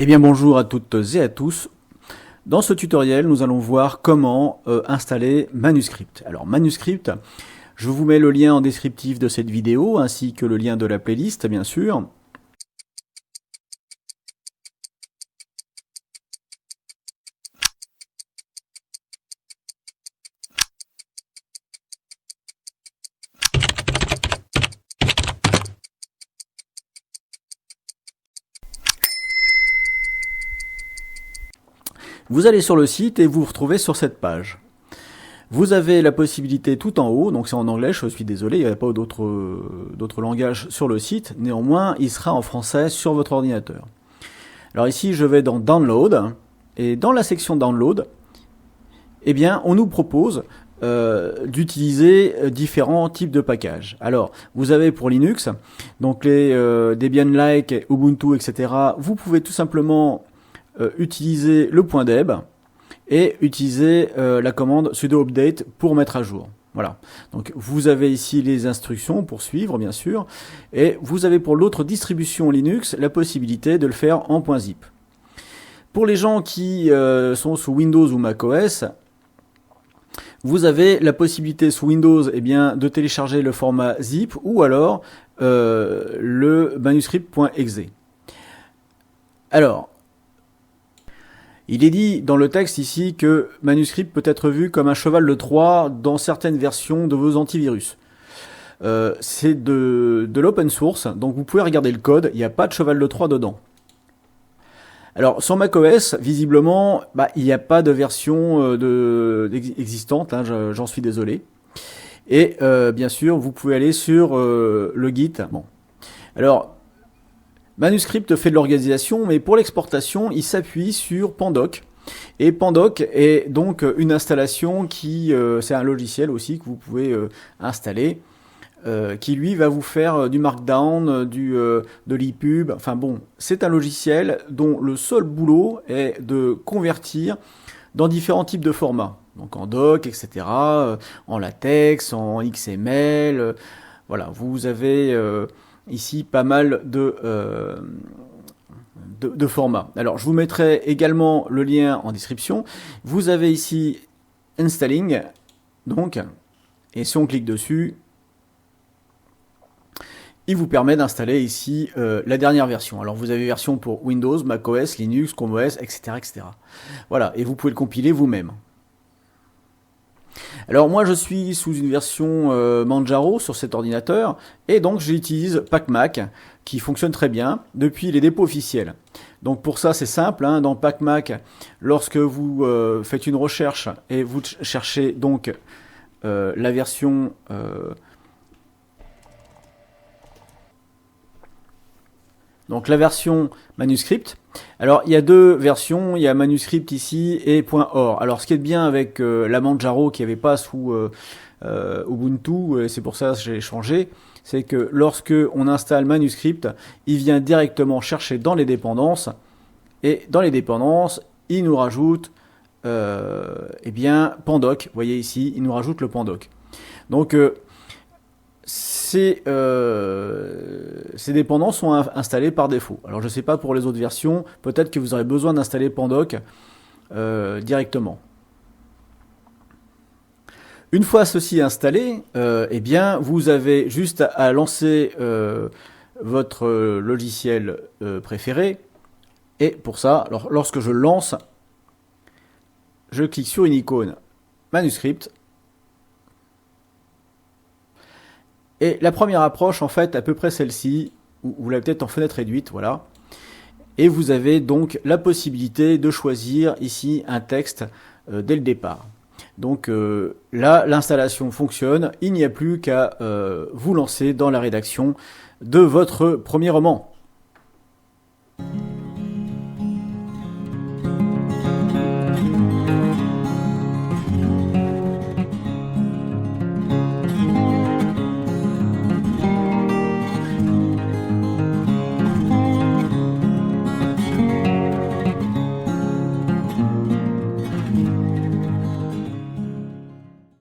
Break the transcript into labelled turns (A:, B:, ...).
A: Eh bien bonjour à toutes et à tous. Dans ce tutoriel, nous allons voir comment installer Manuscript. Alors Manuscript, je vous mets le lien en descriptif de cette vidéo ainsi que le lien de la playlist bien sûr. Vous allez sur le site et vous vous retrouvez sur cette page. Vous avez la possibilité tout en haut, donc c'est en anglais, je suis désolé, il n'y a pas d'autres langages sur le site, néanmoins il sera en français sur votre ordinateur. Alors ici je vais dans Download, et dans la section Download, eh bien on nous propose d'utiliser différents types de packages. Alors vous avez pour Linux, donc les Debian-like, Ubuntu, etc. Vous pouvez tout simplement utiliser le .deb et utiliser la commande sudo update pour mettre à jour. Voilà. Donc vous avez ici les instructions pour suivre bien sûr, et vous avez pour l'autre distribution Linux la possibilité de le faire en .zip. Pour les gens qui sont sous Windows ou macOS, vous avez la possibilité sous Windows de télécharger le format zip ou alors le manuscript.exe. Alors, il est dit dans le texte ici que Manuscript peut être vu comme un cheval de Troie dans certaines versions de vos antivirus. C'est de l'open source, donc vous pouvez regarder le code, il n'y a pas de cheval de Troie dedans. Alors sur macOS, visiblement, il n'y a pas de version existante, j'en suis désolé. Et bien sûr, vous pouvez aller sur le Git. Bon. Alors, Manuscript fait de l'organisation, mais pour l'exportation, il s'appuie sur Pandoc. Et Pandoc est donc une installation c'est un logiciel aussi que vous pouvez installer, qui lui va vous faire du Markdown, de l'EPUB. Enfin bon, c'est un logiciel dont le seul boulot est de convertir dans différents types de formats. Donc en doc, etc., en latex, en XML. Voilà, vous avez ici pas mal de formats. Alors je vous mettrai également le lien en description. Vous avez ici Installing, donc, et si on clique dessus, il vous permet d'installer ici la dernière version. Alors vous avez version pour Windows, macOS, Linux, Chrome OS, etc., etc. Voilà, et vous pouvez le compiler vous-même. Alors moi je suis sous une version Manjaro sur cet ordinateur et donc j'utilise PacMac qui fonctionne très bien depuis les dépôts officiels. Donc pour ça c'est simple, dans PacMac, lorsque vous faites une recherche et vous cherchez donc la version Manuscript. Alors il y a deux versions, il y a Manuscript ici et .or. Alors ce qui est bien avec la Manjaro qui n'y avait pas sous Ubuntu, c'est pour ça que j'ai changé, c'est que lorsque on installe Manuscript, il vient directement chercher dans les dépendances, et dans les dépendances, il nous rajoute Pandoc. Vous voyez ici, il nous rajoute le Pandoc. Donc ces dépendances sont installées par défaut. Alors je ne sais pas pour les autres versions, peut-être que vous aurez besoin d'installer Pandoc directement. Une fois ceci installé, vous avez juste à lancer votre logiciel préféré. Et pour ça, alors, lorsque je le lance, je clique sur une icône Manuscript. Et la première approche, en fait, à peu près celle-ci, vous l'avez peut-être en fenêtre réduite, voilà. Et vous avez donc la possibilité de choisir ici un texte dès le départ. Donc là, l'installation fonctionne, il n'y a plus qu'à vous lancer dans la rédaction de votre premier roman.